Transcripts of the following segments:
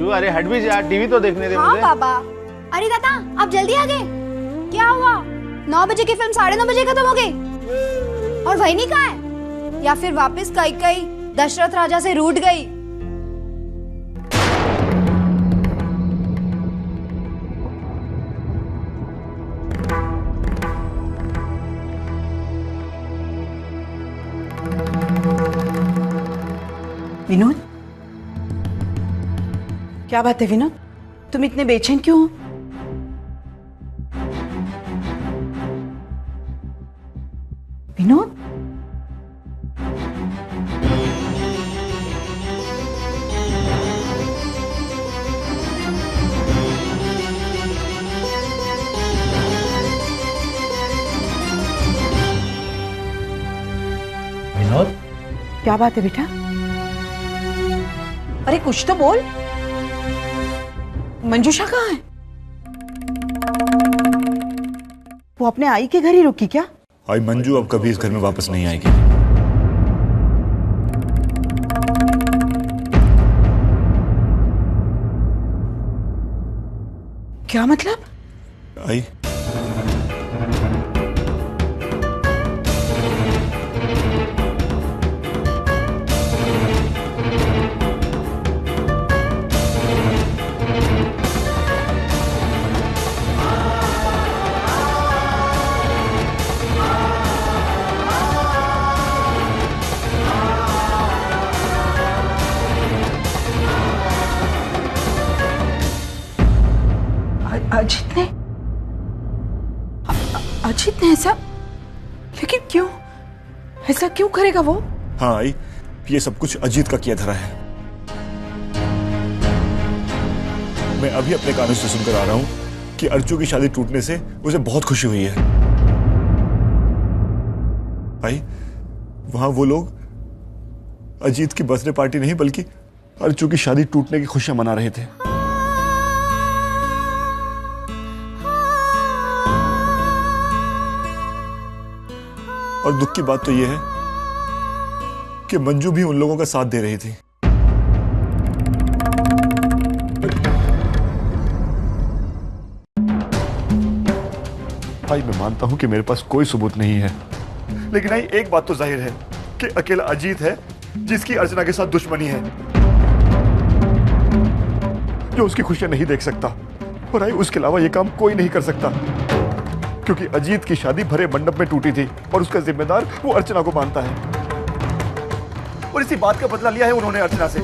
अंशु, अरे हट भी जा, टीवी तो देखने दे हाँ मुझे। पापा। अरे दादा आप जल्दी आ गए, क्या हुआ? 9 बजे की फिल्म 9:30 बजे खत्म हो गई और वही नहीं कहा है, या फिर वापस कई दशरथ राजा से रूठ गई? विनोद, क्या बात है विनोद, तुम इतने बेचैन क्यों हो? विनोद, विनोद, क्या बात है बेटा? अरे कुछ तो बोल। मंजूषा कहाँ है? वो अपने आई के घर ही रुकी क्या? आई मंजू अब कभी इस घर में वापस नहीं आएगी। क्या मतलब? आई अजित ने अजित ने ऐसा, लेकिन क्यों? ऐसा क्यों करेगा वो? हाँ आई, ये सब कुछ अजीत का किया धरा है। मैं अभी अपने कानों से सुनकर आ रहा हूं कि अर्चू की शादी टूटने से उसे बहुत खुशी हुई है। आई, वहां वो लोग अजीत की बर्थडे पार्टी नहीं बल्कि अर्चू की शादी टूटने की खुशियां मना रहे थे। और दुख की बात तो यह है कि मंजू भी उन लोगों का साथ दे रही थी। भाई मैं मानता हूं कि मेरे पास कोई सबूत नहीं है, लेकिन आई एक बात तो जाहिर है कि अकेला अजीत है जिसकी अर्चना के साथ दुश्मनी है, जो उसकी खुशियां नहीं देख सकता। और आई उसके अलावा यह काम कोई नहीं कर सकता, क्योंकि अजीत की शादी भरे मंडप में टूटी थी और उसका जिम्मेदार वो अर्चना को मानता है। और इसी बात का बदला लिया है उन्होंने अर्चना से।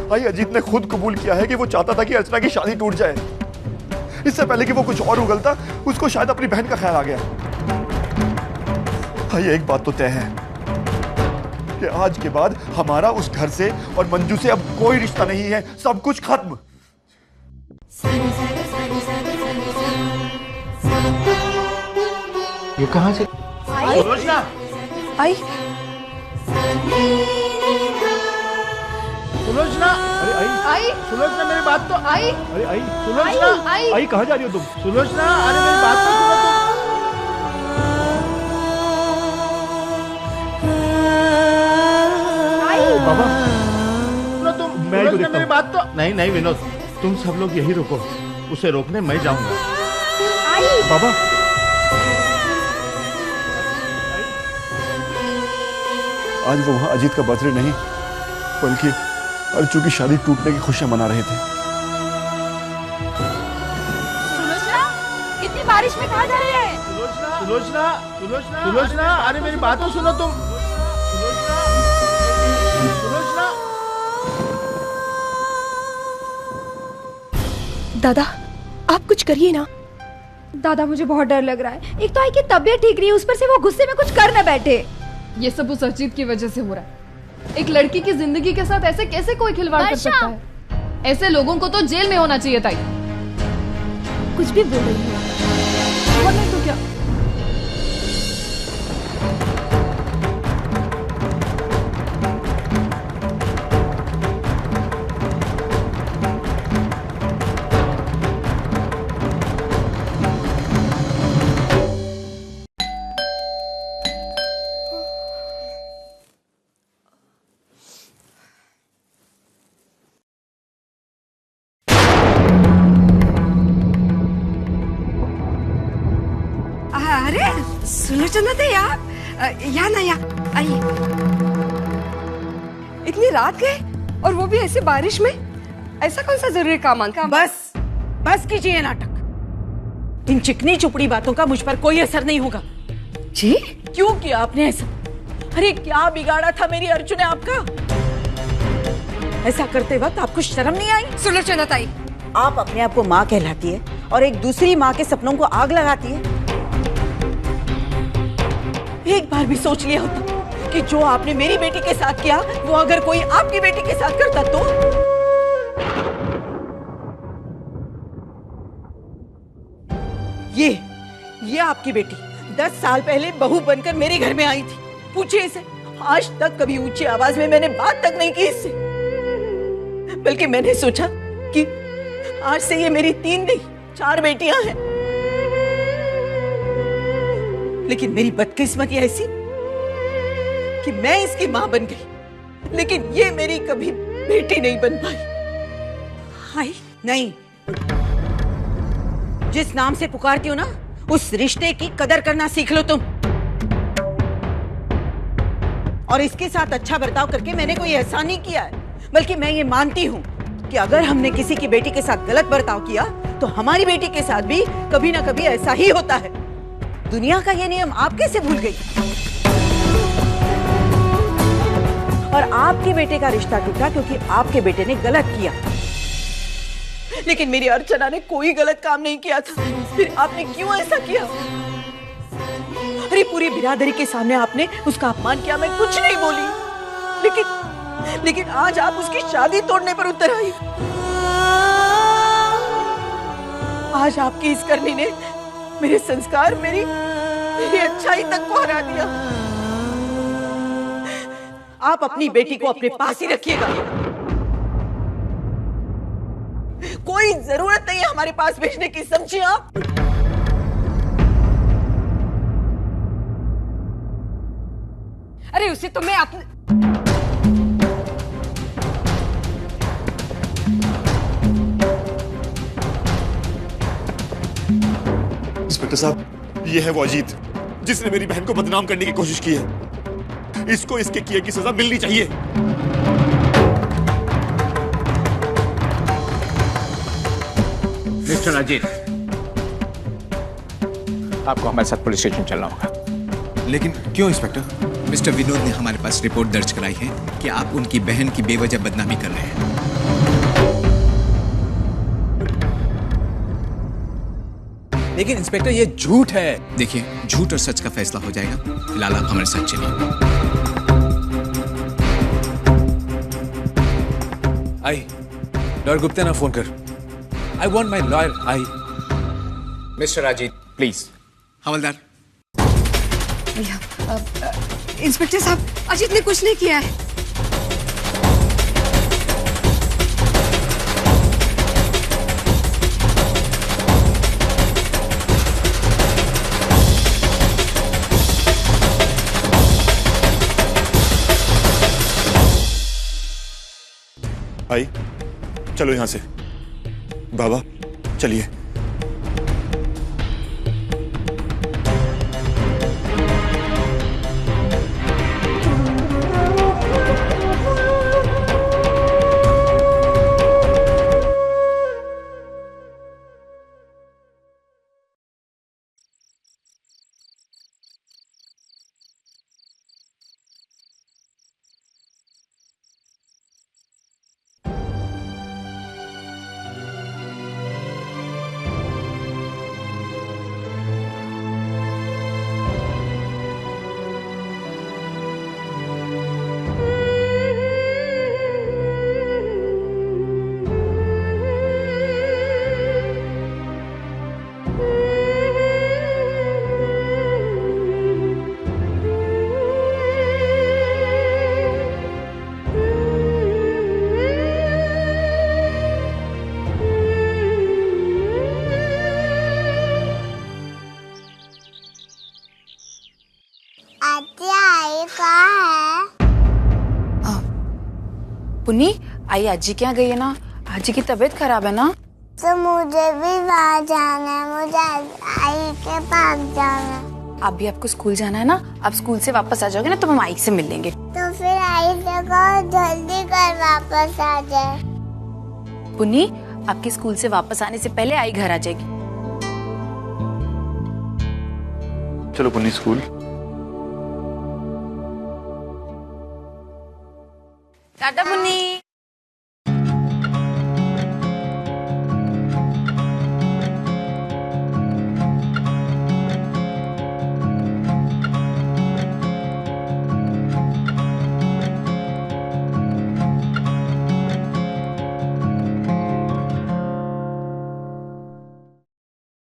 भाई अजीत ने खुद कबूल किया है कि वो चाहता था कि अर्चना की शादी टूट जाए। इससे पहले कि वो कुछ और उगलता, उसको शायद अपनी बहन का ख्याल आ गया। भाई एक बात तो तय है कि आज के बाद हमारा उस घर से और मंजू से अब कोई रिश्ता नहीं है, सब कुछ खत्म। ये कहाँ से? सुलोचना, आई सुलोचना, अरे आई, सुलोचना मेरी बात तो आई। अरे आई, सुलोचना, आई कहाँ जा रही हो तुम? सुलोचना, अरे मेरी बात तो सुनो तुम। बाबा, सुनो तुम, मैं ही तो सुलोचना देखता मेरी हूँ। बात तो नहीं विनोद, तुम सब लोग यही रुको, उसे रोकने मैं जाऊंगा। बाबा, आज वो वहां अजीत का बर्थडे नहीं बल्कि अर्चू की शादी टूटने की खुशियां मना रहे थे। सुलोचना, इतनी बारिश में कहाँ जा रहे हैं? सुलोचना, अरे मेरी बात तो सुनो तुम। सुलोचना, दादा आप कुछ करिए ना। दादा मुझे बहुत डर लग रहा है। एक तो आई की तबीयत ठीक नहीं है, उस पर से वो गुस्से में कुछ कर न बैठे। ये सब उस अजीत की वजह से हो रहा है। एक लड़की की जिंदगी के साथ ऐसे कैसे कोई खिलवाड़ कर सकता है? ऐसे लोगों को तो जेल में होना चाहिए था। कुछ भी बोल रही है। और नहीं तो क्या। सुलचना यार, यहाँ ना यहाँ आइए। इतनी रात गए और वो भी ऐसे बारिश में, ऐसा कौन सा जरूरी काम आ गया? बस कीजिए नाटक। इन चिकनी चुपड़ी बातों का मुझ पर कोई असर नहीं होगा। जी क्यों किया आपने ऐसा? अरे क्या बिगाड़ा था मेरी अर्जुन ने आपका? ऐसा करते वक्त आपको शर्म नहीं आई? सुलोचना ताई, आप अपने आप को माँ कहलाती है और एक दूसरी माँ के सपनों को आग लगाती है। एक बार भी सोच लिया होता कि जो आपने मेरी बेटी के साथ किया वो अगर कोई आपकी बेटी के साथ करता तो? ये आपकी बेटी 10 साल पहले बहू बनकर मेरे घर में आई थी। पूछिए इसे, आज तक कभी ऊंची आवाज में मैंने बात तक नहीं की इससे। बल्कि मैंने सोचा कि आज से ये मेरी 3 नहीं 4 बेटियां हैं। लेकिन मेरी बदकिस्मती ऐसी कि मैं इसकी मां बन गई, लेकिन ये मेरी कभी बेटी नहीं बन पाई। हाय नहीं, जिस नाम से पुकारती हो ना, उस रिश्ते की कदर करना सीख लो तुम। और इसके साथ अच्छा बर्ताव करके मैंने कोई एहसान नहीं किया है, बल्कि मैं ये मानती हूँ कि अगर हमने किसी की बेटी के साथ गलत बर्ताव किया तो हमारी बेटी के साथ भी कभी ना कभी ऐसा ही होता है। दुनिया का ये नियम आप कैसे भूल गई? और आपके बेटे का रिश्ता टूटा क्योंकि आपके बेटे ने गलत किया। लेकिन मेरी अर्चना ने कोई गलत काम नहीं किया था, फिर आपने क्यों ऐसा किया? अरे पूरी बिरादरी के सामने आपने उसका अपमान किया, मैं कुछ नहीं बोली, लेकिन आज आप उसकी शादी तोड़ने पर उतर आई। आज आपकी इस करनी ने मेरे संस्कार, मेरी अच्छाई तक को हरा दिया। आप अपनी बेटी को अपने पास ही रखिएगा। कोई जरूरत नहीं है हमारे पास भेजने की, समझिए आप? अरे उसे तो मैं अपने इंस्पेक्टर साहब, ये है वो अजीत जिसने मेरी बहन को बदनाम करने की कोशिश की है। इसको इसके किए की सजा मिलनी चाहिए। मिस्टर अजीत, आपको हमारे साथ पुलिस स्टेशन चलना होगा। लेकिन क्यों इंस्पेक्टर? मिस्टर विनोद ने हमारे पास रिपोर्ट दर्ज कराई है कि आप उनकी बहन की बेवजह बदनामी कर रहे हैं। लेकिन इंस्पेक्टर ये झूठ है। देखिए, झूठ और सच का फैसला हो जाएगा। फिलहाल आप हमारे साथ चलिए। आई लॉयर गुप्ता ना फोन कर। I want my lawyer. I mister Ajit, please. Havildar. Inspector साहब, अजीत ने कुछ नहीं किया है। आई, चलो यहां से। बाबा चलिए। पुन्नी, आई आजी क्या गई है ना? आजी की तबीयत खराब है ना? तो मुझे भी वहाँ जाना है, मुझे आई के पास जाना है। आप भी आपको स्कूल जाना है ना, आप स्कूल से वापस आ जाओगे ना तो हम आई से मिल लेंगे। तो फिर आई से कहो जल्दी कर वापस आ जाए। पुन्नी, आपके स्कूल से वापस आने से पहले आई घर आ जाएगी। चलो पुन्नी स्कूल। टाटा पुन्नी।